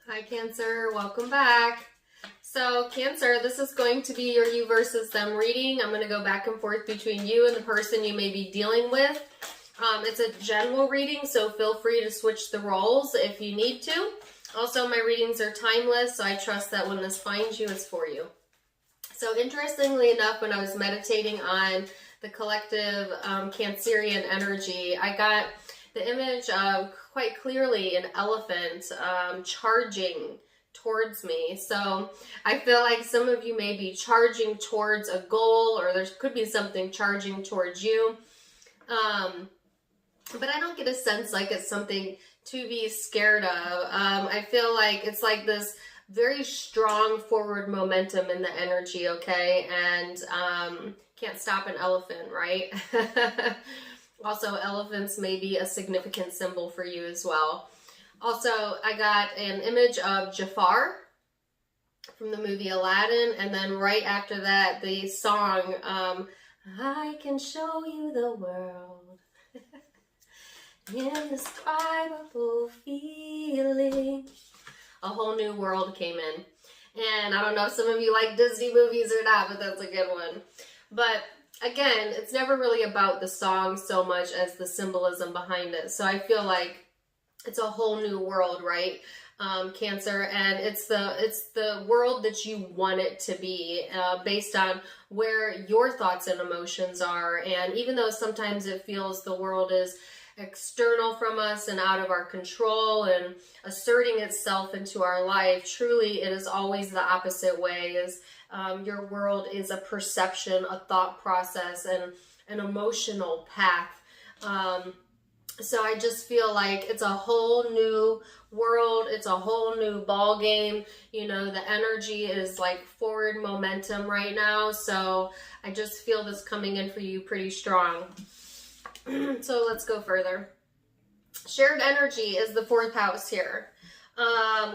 Hi Cancer, welcome back. So Cancer, this is going to be your you versus them reading. I'm going to go back and forth between you and the person you may be dealing with. It's a general reading, so feel free to switch the roles if you need to. Also, my readings are timeless, so I trust that when this finds you, it's for you. So interestingly enough, when I was meditating on the collective Cancerian energy, I got the image of quite clearly an elephant charging towards me. So I feel like some of you may be charging towards a goal, or there could be something charging towards you. But I don't get a sense like it's something to be scared of. I feel like it's like this very strong forward momentum in the energy, okay? And can't stop an elephant, right? Also, elephants may be a significant symbol for you as well. Also, I got an image of Jafar from the movie Aladdin, and then right after that, the song, I can show you the world. Indescribable feeling. A whole new world came in. And I don't know if some of you like Disney movies or not, but that's a good one. But again, it's never really about the song so much as the symbolism behind it. So I feel like it's a whole new world, right? Cancer, and it's the world that you want it to be, based on where your thoughts and emotions are. And even though sometimes it feels the world is external from us and out of our control and asserting itself into our life, truly it is always the opposite way. Is your world is a perception, a thought process, and an emotional path. So I just feel like it's a whole new world. It's a whole new ball game. You know, the energy is like forward momentum right now. So I just feel this coming in for you pretty strong. So let's go further. Shared energy is the fourth house here,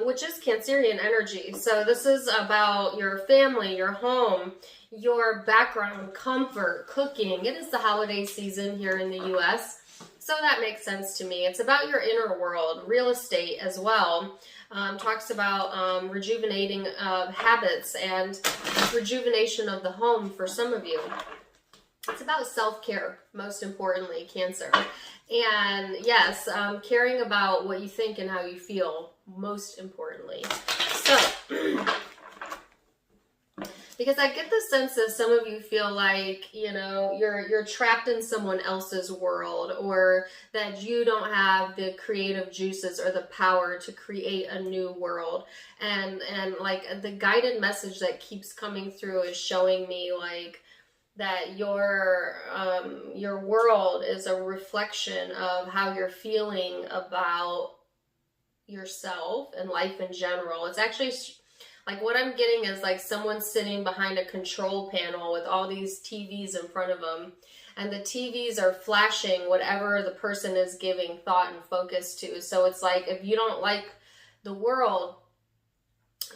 which is Cancerian energy. So this is about your family, your home, your background, comfort, cooking. It is the holiday season here in the US, so that makes sense to me. It's about your inner world, real estate as well. Talks about rejuvenating habits and rejuvenation of the home for some of you. It's about self-care, most importantly, Cancer. And yes, caring about what you think and how you feel, most importantly. So, because I get the sense that some of you feel like, you know, you're trapped in someone else's world, or that you don't have the creative juices or the power to create a new world. And like the guided message that keeps coming through is showing me like that your world is a reflection of how you're feeling about yourself and life in general. It's actually like what I'm getting is like someone sitting behind a control panel with all these TVs in front of them, and the TVs are flashing whatever the person is giving thought and focus to. So it's like if you don't like the world,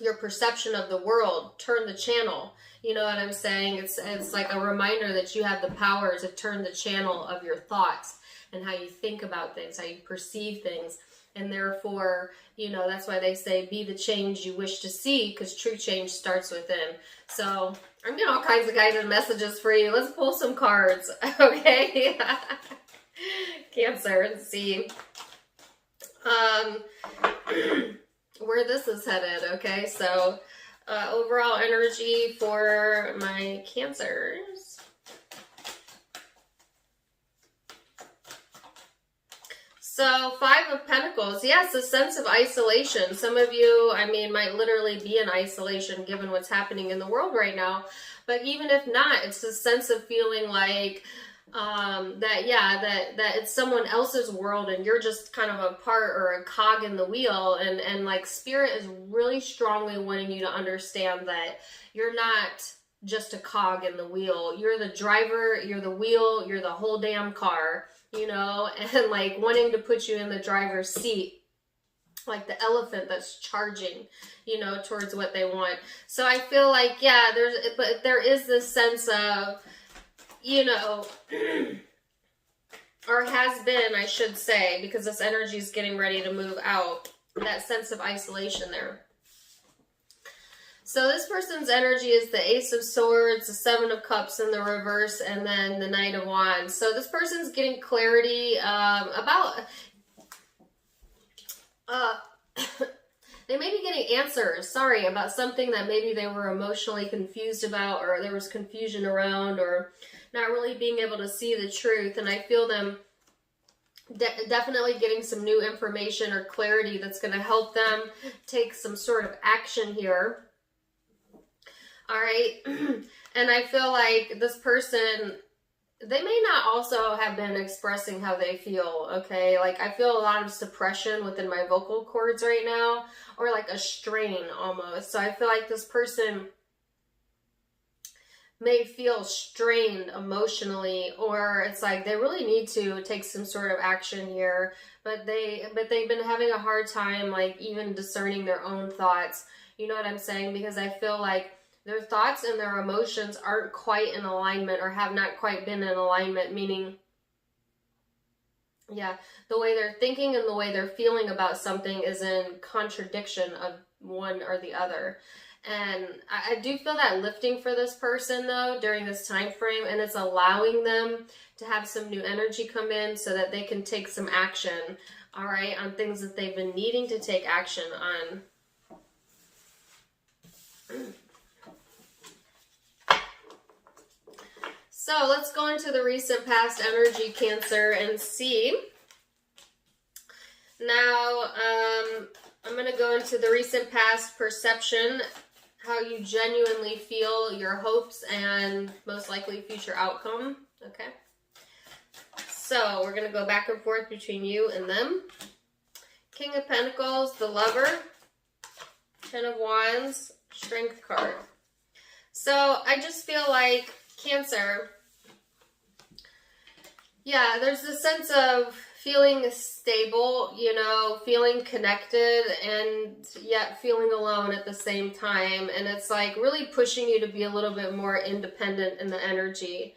your perception of the world, turn the channel. You know what I'm saying? It's like a reminder that you have the power to turn the channel of your thoughts and how you think about things, how you perceive things. And therefore, you know, that's why they say be the change you wish to see, because true change starts within. So I'm getting all kinds of guided messages for you. Let's pull some cards, okay? Cancer, let's see where this is headed, okay? So overall energy for my Cancers. So 5 of Pentacles. Yes, a sense of isolation. Some of you, I mean, might literally be in isolation given what's happening in the world right now. But even if not, it's a sense of feeling like that it's someone else's world and you're just kind of a part or a cog in the wheel, and like spirit is really strongly wanting you to understand that you're not just a cog in the wheel. You're the driver, you're the wheel, you're the whole damn car, you know, and like wanting to put you in the driver's seat, like the elephant that's charging, you know, towards what they want. So I feel like, yeah, there is this sense of, you know, or has been, I should say, because this energy is getting ready to move out. that sense of isolation there. So this person's energy is the Ace of Swords, the Seven of Cups in the reverse, and then the Knight of Wands. So this person's getting clarity about... they may be getting answers, about something that maybe they were emotionally confused about, or there was confusion around, or not really being able to see the truth. And I feel them definitely getting some new information or clarity that's going to help them take some sort of action here. All right. And I feel like this person, they may not also have been expressing how they feel, okay? Like, I feel a lot of suppression within my vocal cords right now, or like a strain almost. So I feel like this person may feel strained emotionally, or it's like they really need to take some sort of action here, but they've been having a hard time, like, even discerning their own thoughts. You know what I'm saying? Because I feel like their thoughts and their emotions aren't quite in alignment, or have not quite been in alignment, meaning, yeah, the way they're thinking and the way they're feeling about something is in contradiction of one or the other. And I do feel that lifting for this person, though, during this time frame, and it's allowing them to have some new energy come in so that they can take some action, all right, on things that they've been needing to take action on. So let's go into the recent past energy, Cancer, and see. Now, I'm going to go into the recent past perception, how you genuinely feel, your hopes, and most likely future outcome. Okay. So we're going to go back and forth between you and them. King of Pentacles, the Lover, Ten of Wands, Strength card. So I just feel like, Cancer, yeah, there's this sense of feeling stable, you know, feeling connected, and yet feeling alone at the same time. And it's like really pushing you to be a little bit more independent in the energy.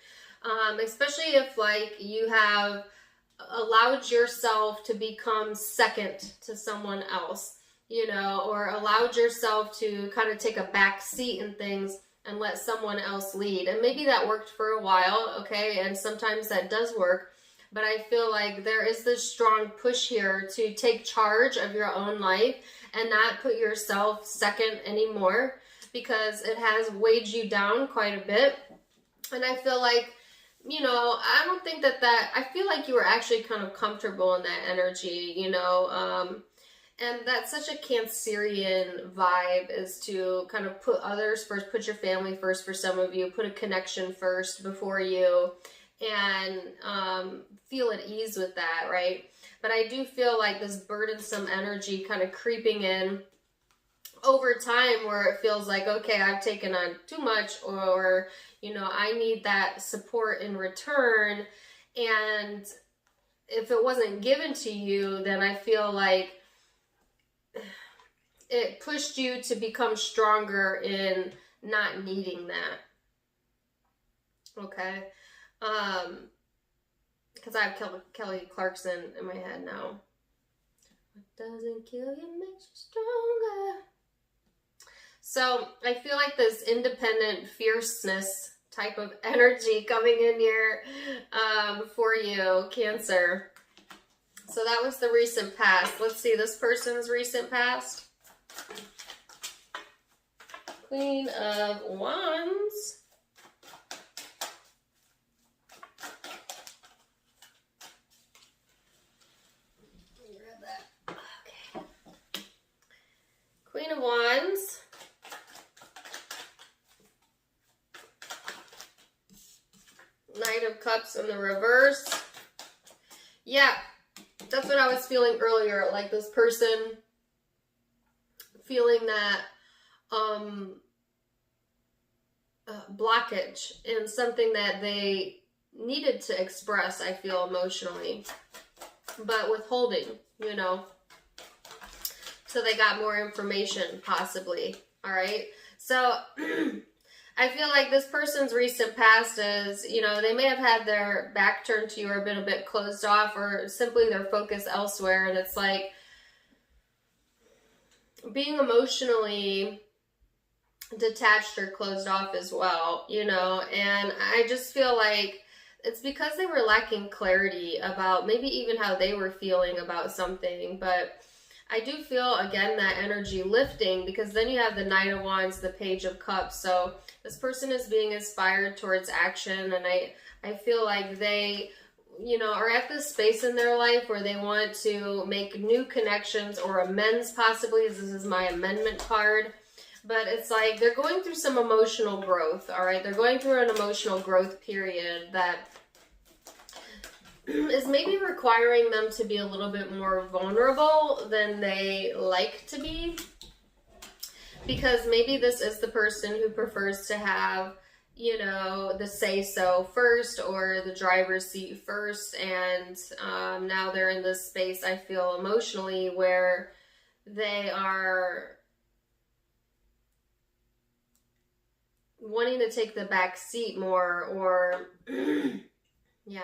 Especially if, like, you have allowed yourself to become second to someone else, you know, or allowed yourself to kind of take a back seat in things and let someone else lead. And maybe that worked for a while, okay, and sometimes that does work, but I feel like there is this strong push here to take charge of your own life and not put yourself second anymore, because it has weighed you down quite a bit. And I feel like, you know, I don't think I feel like you were actually kind of comfortable in that energy, you know, and that's such a Cancerian vibe, is to kind of put others first, put your family first for some of you, put a connection first before you, and feel at ease with that, right? But I do feel like this burdensome energy kind of creeping in over time, where it feels like, okay, I've taken on too much, or, you know, I need that support in return. And if it wasn't given to you, then I feel like it pushed you to become stronger in not needing that. Okay. Because I have Kelly Clarkson in my head now. What doesn't kill you makes you stronger. So I feel like this independent fierceness type of energy coming in here for you, Cancer. So that was the recent past. Let's see this person's recent past. Queen of Wands. Okay. Queen of Wands. Knight of Cups in the reverse. Yeah, that's what I was feeling earlier. Like this person feeling that blockage in something that they needed to express, I feel, emotionally, but withholding, you know, so they got more information, possibly. All right. So I feel like this person's recent past is, you know, they may have had their back turned to you, or been a bit closed off, or simply their focus elsewhere. And it's like, being emotionally detached or closed off as well, you know, and I just feel like it's because they were lacking clarity about maybe even how they were feeling about something. But I do feel, again, that energy lifting, because then you have the Knight of Wands, the Page of Cups. So this person is being inspired towards action, and I feel like they, you know, are at this space in their life where they want to make new connections or amends, possibly. This is my amendment card. But it's like they're going through some emotional growth, all right? They're going through an emotional growth period that is maybe requiring them to be a little bit more vulnerable than they like to be. Because maybe this is the person who prefers to have, you know, the say-so first or the driver's seat first. And now they're in this space, I feel, emotionally, where they are wanting to take the back seat more, or yeah.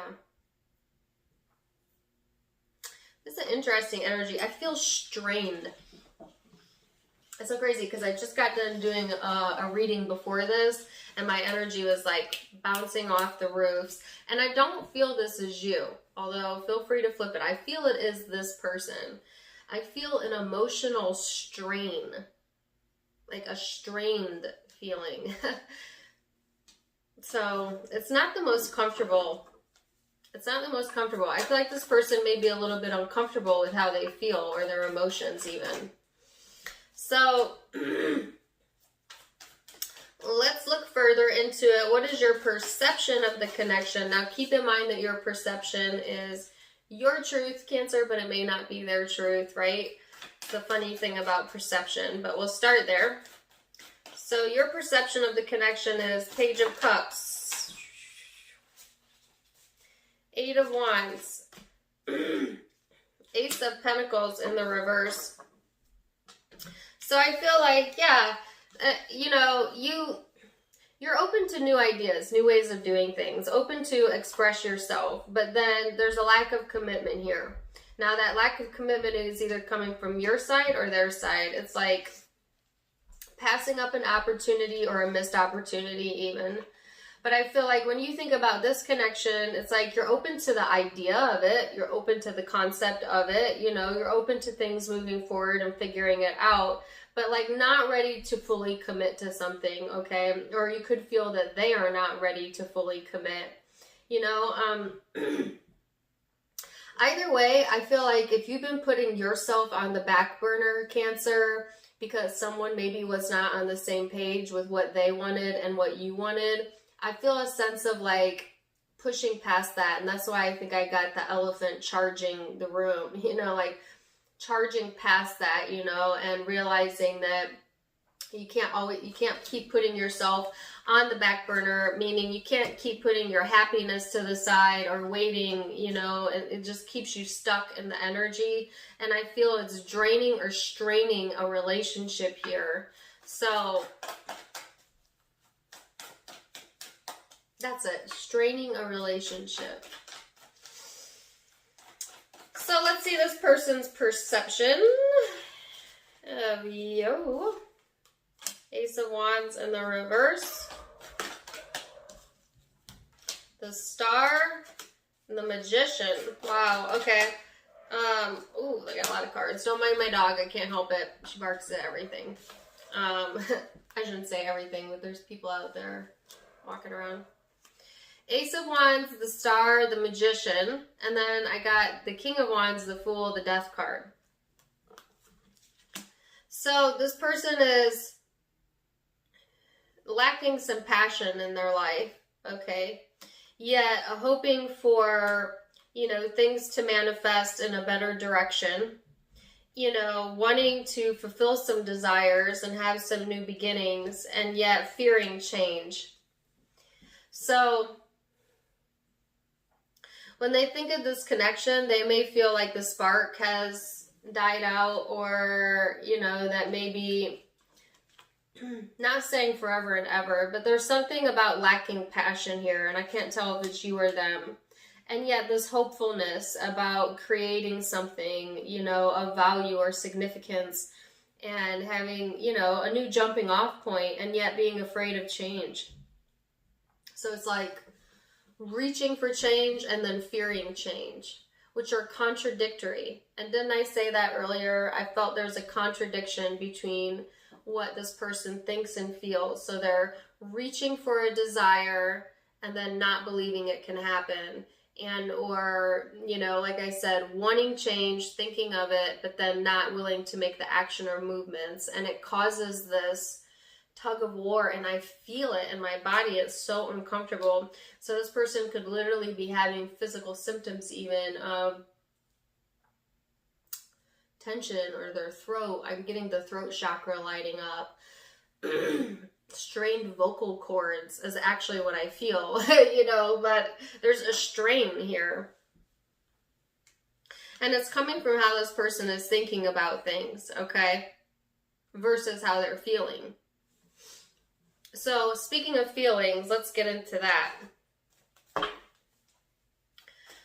This is an interesting energy. I feel strained. It's so crazy because I just got done doing a reading before this, and my energy was like bouncing off the roofs. And I don't feel this is you, although feel free to flip it. I feel it is this person. I feel an emotional strain, like a strained feeling. So it's not the most comfortable. It's not the most comfortable. I feel like this person may be a little bit uncomfortable with how they feel, or their emotions even. So let's look further into it. What is your perception of the connection? Now keep in mind that your perception is your truth, Cancer, but it may not be their truth, right? It's the funny thing about perception, but we'll start there. So your perception of the connection is Page of Cups, Eight of Wands, Ace of Pentacles in the reverse. So I feel like, yeah, you know, you're open to new ideas, new ways of doing things, open to express yourself, but then there's a lack of commitment here. Now that lack of commitment is either coming from your side or their side. It's like passing up an opportunity or a missed opportunity even. But I feel like when you think about this connection, it's like you're open to the idea of it. You're open to the concept of it. You know, you're open to things moving forward and figuring it out, but like not ready to fully commit to something, okay? Or you could feel that they are not ready to fully commit, you know? Either way, I feel like if you've been putting yourself on the back burner, Cancer, because someone maybe was not on the same page with what they wanted and what you wanted, I feel a sense of like pushing past that. And that's why I think I got the elephant charging the room, you know, like charging past that, you know, and realizing that you can't keep putting yourself on the back burner, meaning you can't keep putting your happiness to the side or waiting, you know, it just keeps you stuck in the energy. And I feel it's draining or straining a relationship here. So that's it, straining a relationship. So let's see this person's perception of you. Ace of Wands in the reverse. The Star and the Magician. Wow, okay. Ooh, I got a lot of cards. Don't mind my dog, I can't help it. She barks at everything. I shouldn't say everything, but there's people out there walking around. Ace of Wands, the Star, the Magician, and then I got the King of Wands, the Fool, the Death card. So this person is lacking some passion in their life, okay? Yet hoping for, you know, things to manifest in a better direction. You know, wanting to fulfill some desires and have some new beginnings, and yet fearing change. So when they think of this connection, they may feel like the spark has died out, or, you know, that maybe, not saying forever and ever, but there's something about lacking passion here, and I can't tell if it's you or them. And yet this hopefulness about creating something, you know, of value or significance and having, you know, a new jumping off point, and yet being afraid of change. So it's like reaching for change and then fearing change, which are contradictory. And didn't I say that earlier? I felt there's a contradiction between what this person thinks and feels. So they're reaching for a desire and then not believing it can happen. And, or, you know, like I said, wanting change, thinking of it, but then not willing to make the action or movements. And it causes this tug of war, and I feel it in my body. It's so uncomfortable. So this person could literally be having physical symptoms even of tension, or their throat. I'm getting the throat chakra lighting up. Strained vocal cords is actually what I feel, you know, but there's a strain here. And it's coming from how this person is thinking about things, okay, versus how they're feeling. So speaking of feelings, let's get into that.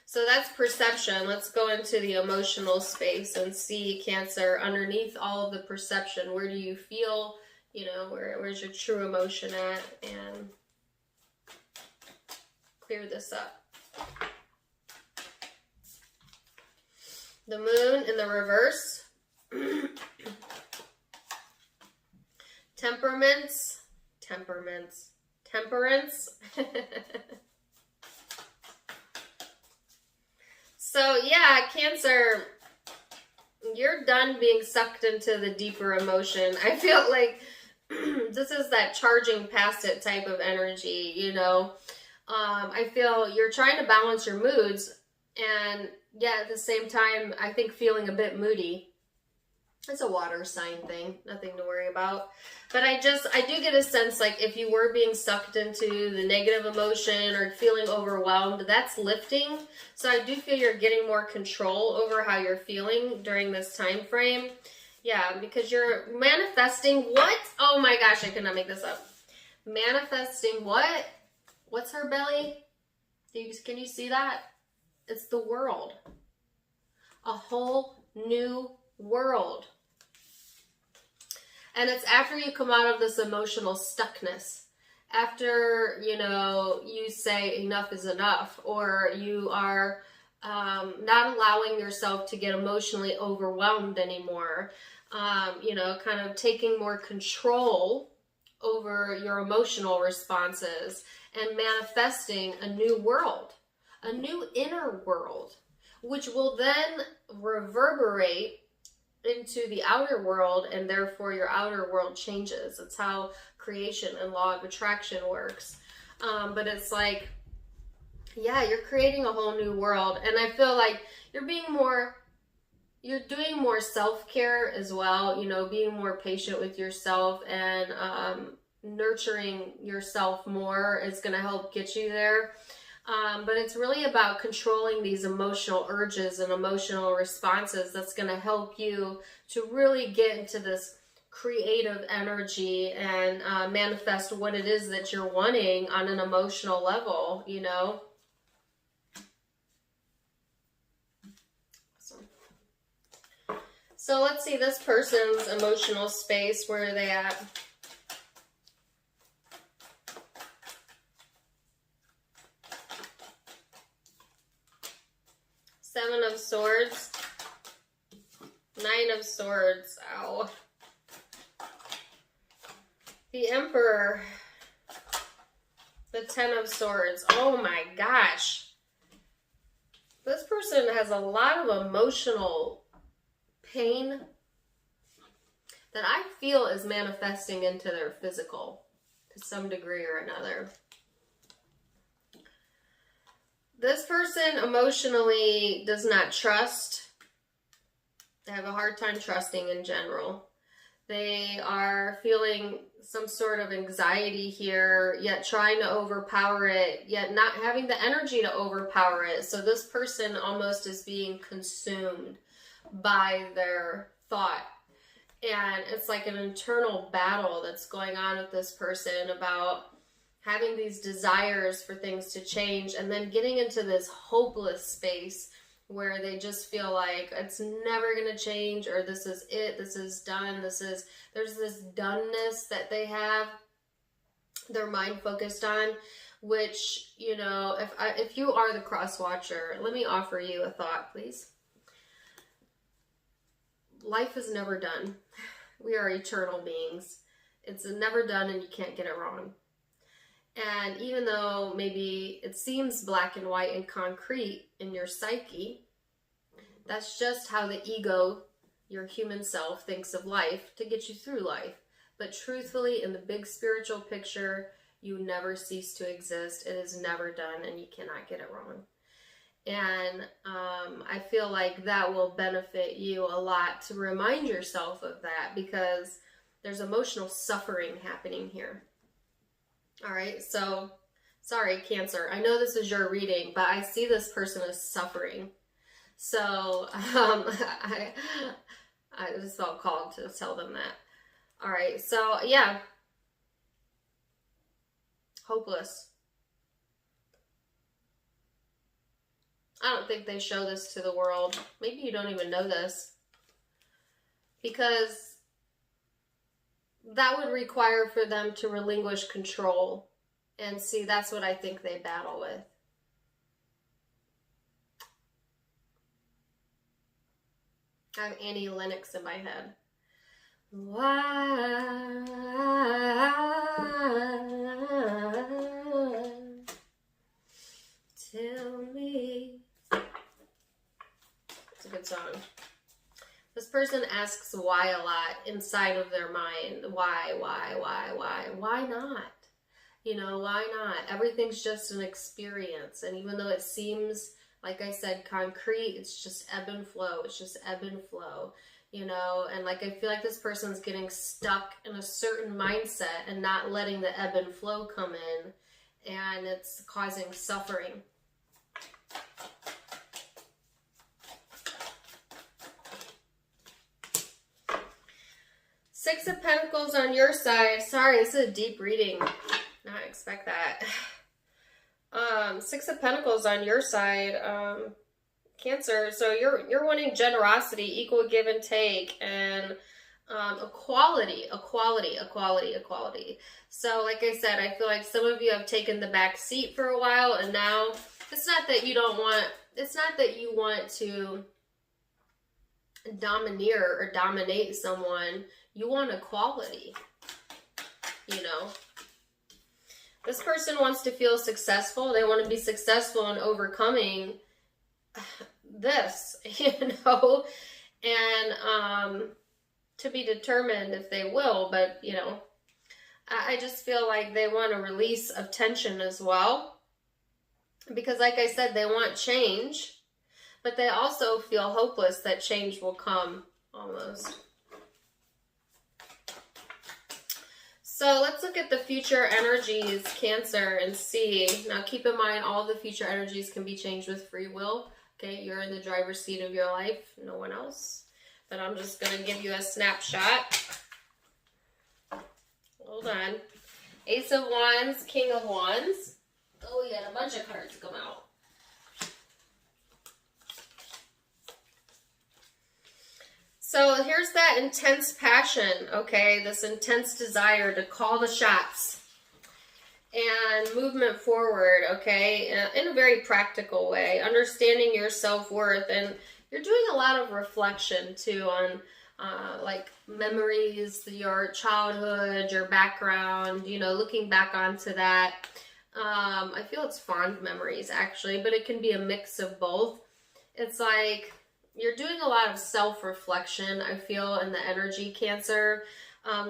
So that's perception. Let's go into the emotional space and see, Cancer, underneath all of the perception, where do you feel, you know, where's your true emotion at, and clear this up. The moon in the reverse. Temperance. So yeah, Cancer, you're done being sucked into the deeper emotion. I feel like this is that charging past it type of energy, you know. I feel you're trying to balance your moods, and yet at the same time, I think feeling a bit moody. It's a water sign thing, nothing to worry about. But I do get a sense, like, if you were being sucked into the negative emotion or feeling overwhelmed, that's lifting. So I do feel you're getting more control over how you're feeling during this time frame. Yeah, because you're manifesting what? Oh my gosh, I could not make this up. Manifesting what? What's her belly? Can you see that? It's the world. A whole new world. And it's after you come out of this emotional stuckness, after, you know, you say enough is enough, or you are not allowing yourself to get emotionally overwhelmed anymore, you know, kind of taking more control over your emotional responses and manifesting a new world, a new inner world, which will then reverberate into the outer world, and therefore your outer world changes. It's how creation and law of attraction works. But it's like, yeah, you're creating a whole new world. And I feel like you're doing more self-care as well, you know, being more patient with yourself, and nurturing yourself more is going to help get you there. But it's really about controlling these emotional urges and emotional responses that's going to help you to really get into this creative energy and manifest what it is that you're wanting on an emotional level, you know. Awesome. So let's see this person's emotional space. Where are they at? Seven of Swords, Nine of Swords, ow. The Emperor, the Ten of Swords. Oh my gosh. This person has a lot of emotional pain that I feel is manifesting into their physical to some degree or another. This person emotionally does not trust. They have a hard time trusting in general. They are feeling some sort of anxiety here, yet trying to overpower it, yet not having the energy to overpower it. So this person almost is being consumed by their thought. And it's like an internal battle that's going on with this person about having these desires for things to change, and then getting into this hopeless space where they just feel like it's never going to change, or this is it, this is done, there's this doneness that they have their mind focused on, which, you know, if you are the cross watcher, let me offer you a thought, please. Life is never done. We are eternal beings. It's never done, and you can't get it wrong. And even though maybe it seems black and white and concrete in your psyche, that's just how the ego, your human self, thinks of life to get you through life. But truthfully, in the big spiritual picture, you never cease to exist. It is never done, and you cannot get it wrong. And I feel like that will benefit you a lot to remind yourself of that, because there's emotional suffering happening here. All right, so sorry, Cancer. I know this is your reading, but I see this person as suffering. So I just felt called to tell them that. All right, so yeah, hopeless. I don't think they show this to the world. Maybe you don't even know this, because that would require for them to relinquish control. And see, that's what I think they battle with. I have Annie Lennox in my head. Why? Tell me. It's a good song. This person asks why a lot inside of their mind. Why? Why not? You know, why not? Everything's just an experience. And even though it seems, like I said, concrete, it's just ebb and flow. It's just ebb and flow, you know? And like, I feel like this person's getting stuck in a certain mindset and not letting the ebb and flow come in. And it's causing suffering. Six of Pentacles on your side. Sorry, this is a deep reading. Not expect that. Six of Pentacles on your side, Cancer. So you're wanting generosity, equal give and take, and equality. So like I said, I feel like some of you have taken the back seat for a while, and now it's not that you want to domineer or dominate someone. You want equality, you know. This person wants to feel successful. They want to be successful in overcoming this, you know, and to be determined if they will. But, you know, I just feel like they want a release of tension as well, because like I said, they want change, but they also feel hopeless that change will come almost. So let's look at the future energies, Cancer, and see. Now keep in mind, all the future energies can be changed with free will. Okay, you're in the driver's seat of your life, no one else. But I'm just going to give you a snapshot. Hold on. Ace of Wands, King of Wands. Oh, we got a bunch of cards come out. So here's that intense passion, okay? This intense desire to call the shots and movement forward, okay? In a very practical way, understanding your self-worth. And you're doing a lot of reflection too on like memories, your childhood, your background, you know, looking back onto that. I feel it's fond memories actually, but it can be a mix of both. It's like you're doing a lot of self-reflection, I feel, in the energy, Cancer,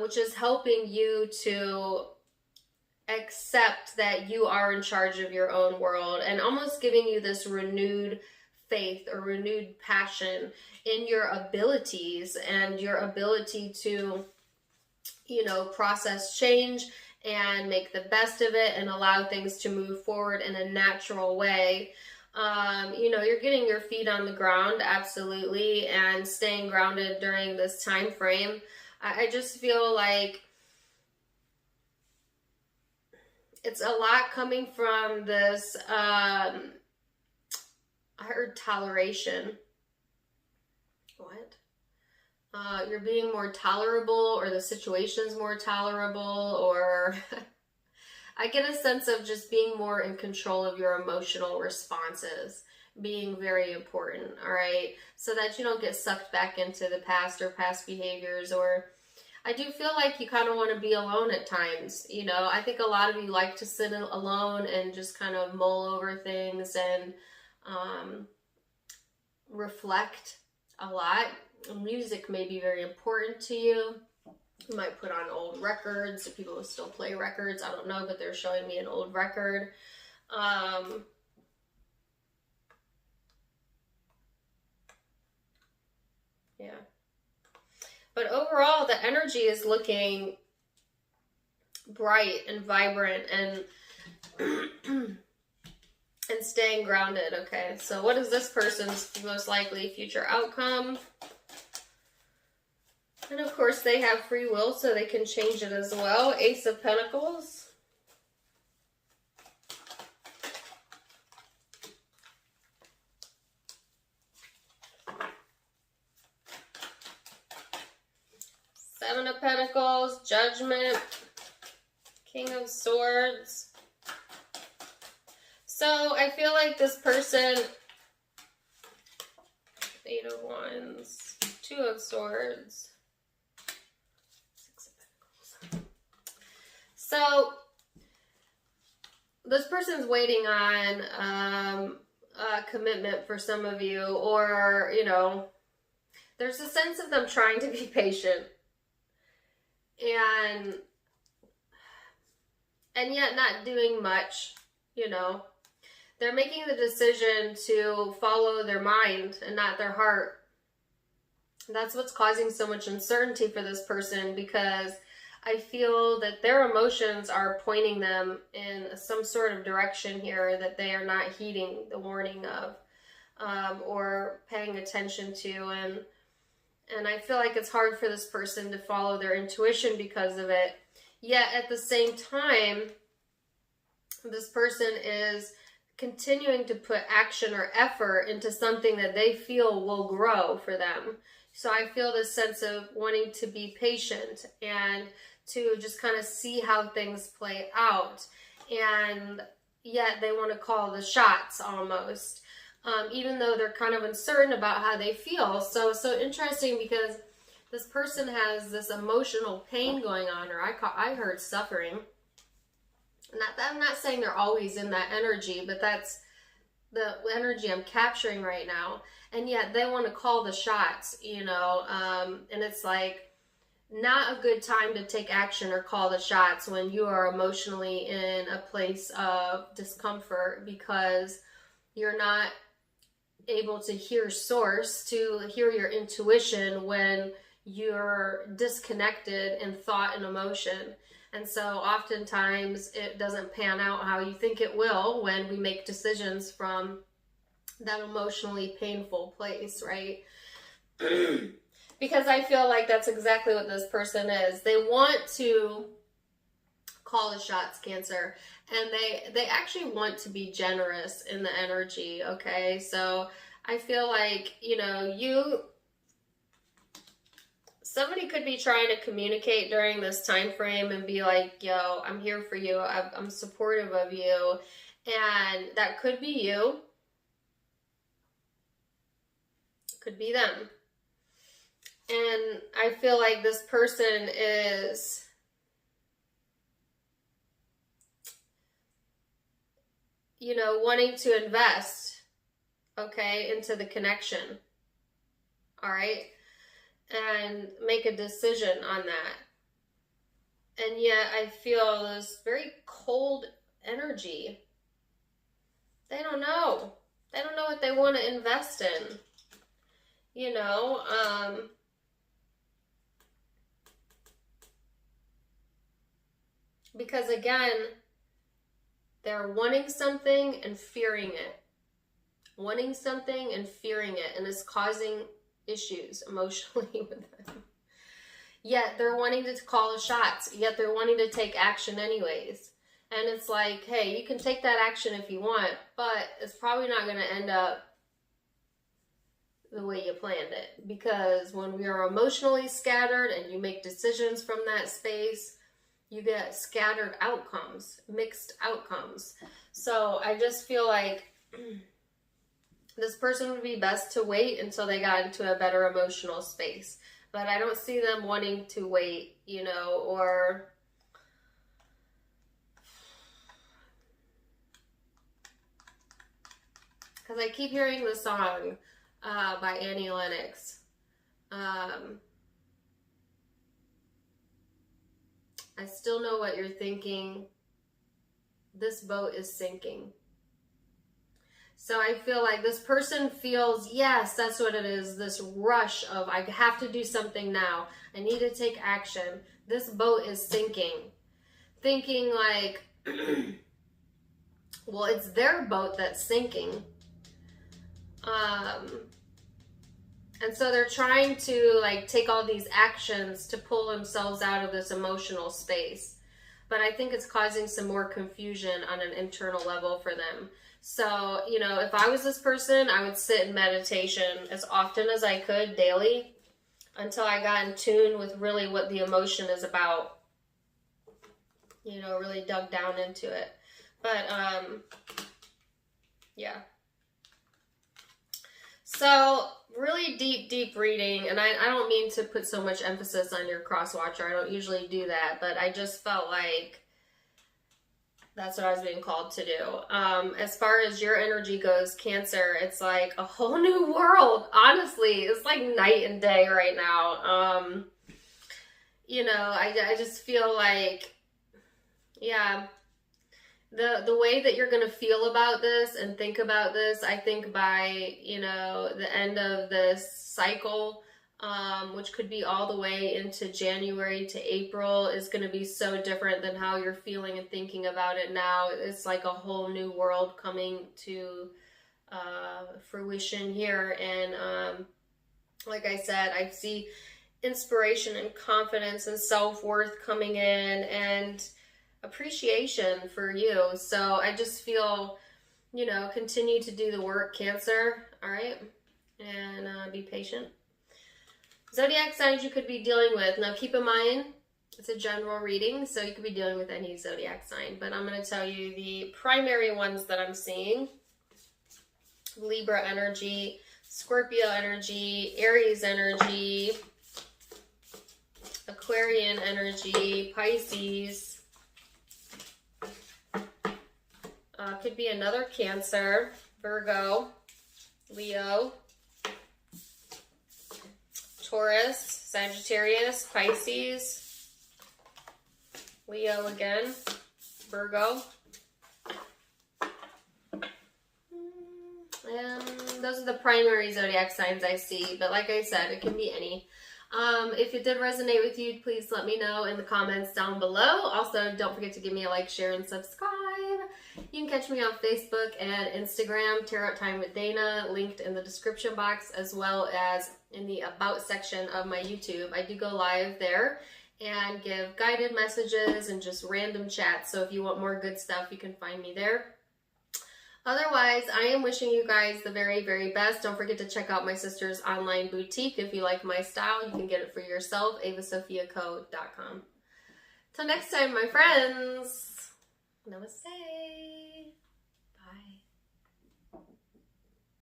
which is helping you to accept that you are in charge of your own world, and almost giving you this renewed faith or renewed passion in your abilities and your ability to, you know, process change and make the best of it and allow things to move forward in a natural way. You know, you're getting your feet on the ground, absolutely, and staying grounded during this time frame. I just feel like it's a lot coming from this I heard toleration. What? You're being more tolerable, or the situation's more tolerable, or I get a sense of just being more in control of your emotional responses being very important, all right? So that you don't get sucked back into the past or past behaviors. Or I do feel like you kind of want to be alone at times. You know, I think a lot of you like to sit alone and just kind of mull over things and reflect a lot. Music may be very important to you. You might put on old records. If people still play records, I don't know, but they're showing me an old record. Yeah. But overall, the energy is looking bright and vibrant and and staying grounded. Okay, so what is this person's most likely future outcome? And of course, they have free will, so they can change it as well. Ace of Pentacles. Seven of Pentacles, Judgment, King of Swords. So I feel like this person, Eight of Wands, Two of Swords, Six of Pentacles. So this person's waiting on a commitment for some of you, or, you know, there's a sense of them trying to be patient and yet not doing much, you know. They're making the decision to follow their mind and not their heart. That's what's causing so much uncertainty for this person, because I feel that their emotions are pointing them in some sort of direction here that they are not heeding the warning of, or paying attention to. And I feel like it's hard for this person to follow their intuition because of it. Yet at the same time, this person is continuing to put action or effort into something that they feel will grow for them. So I feel this sense of wanting to be patient and to just kind of see how things play out. And yet they want to call the shots almost, even though they're kind of uncertain about how they feel. So interesting, because this person has this emotional pain going on, or I heard suffering. I'm not saying they're always in that energy, but that's the energy I'm capturing right now. And yet they want to call the shots, you know, and it's like not a good time to take action or call the shots when you are emotionally in a place of discomfort, because you're not able to hear source, to hear your intuition when you're disconnected in thought and emotion. And so oftentimes it doesn't pan out how you think it will when we make decisions from that emotionally painful place, right? Because I feel like that's exactly what this person is. They want to call the shots, Cancer, and they actually want to be generous in the energy, okay? So I feel like, you know, somebody could be trying to communicate during this time frame and be like, yo, I'm here for you. I'm supportive of you. And that could be you. Could be them. And I feel like this person is wanting to invest, okay, into the connection. All right. And make a decision on that. And yet I feel this very cold energy. They don't know. They don't know what they want to invest in. You know, because again, they're wanting something and fearing it. Wanting something and fearing it, and it's causing issues emotionally with them. Yet they're wanting to call the shots, yet they're wanting to take action anyways. And it's like, hey, you can take that action if you want, but it's probably not going to end up the way you planned it. Because when we are emotionally scattered and you make decisions from that space, you get scattered outcomes, mixed outcomes. So I just feel like this person would be best to wait until they got into a better emotional space. But I don't see them wanting to wait, you know, or because I keep hearing the song by Annie Lennox. I still know what you're thinking. This boat is sinking. So I feel like this person feels, yes, that's what it is, this rush of I have to do something now. I need to take action. This boat is sinking. Thinking like, well, it's their boat that's sinking. And so they're trying to like take all these actions to pull themselves out of this emotional space. But I think it's causing some more confusion on an internal level for them. So, you know, if I was this person, I would sit in meditation as often as I could daily until I got in tune with really what the emotion is about. You know, really dug down into it. But, yeah. So, really deep reading, and I don't mean to put so much emphasis on your cross watcher. I don't usually do that, but I just felt like that's what I was being called to do. As far as your energy goes, Cancer, it's like a whole new world. Honestly, it's like night and day right now. You know, I just feel like, yeah, the way that you're going to feel about this and think about this, I think by, you know, the end of this cycle, which could be all the way into January to April, is going to be so different than how you're feeling and thinking about it now. It's like a whole new world coming to fruition here. And like I said, I see inspiration and confidence and self-worth coming in, and appreciation for you. So I just feel, you know, continue to do the work, Cancer. All right. And be patient. Zodiac signs you could be dealing with. Now keep in mind, it's a general reading, so you could be dealing with any zodiac sign. But I'm going to tell you the primary ones that I'm seeing. Libra energy, Scorpio energy, Aries energy, Aquarian energy, Pisces. Could be another Cancer, Virgo, Leo, Taurus, Sagittarius, Pisces, Leo again, Virgo. And those are the primary zodiac signs I see. But like I said, it can be any. If it did resonate with you, please let me know in the comments down below. Also, don't forget to give me a like, share, and subscribe. You can catch me on Facebook and Instagram, Tarot Time with Dana, linked in the description box, as well as in the About section of my YouTube. I do go live there and give guided messages and just random chats. So if you want more good stuff, you can find me there. Otherwise, I am wishing you guys the very, very best. Don't forget to check out my sister's online boutique. If you like my style, you can get it for yourself, avasophiaco.com. Till next time, my friends, namaste.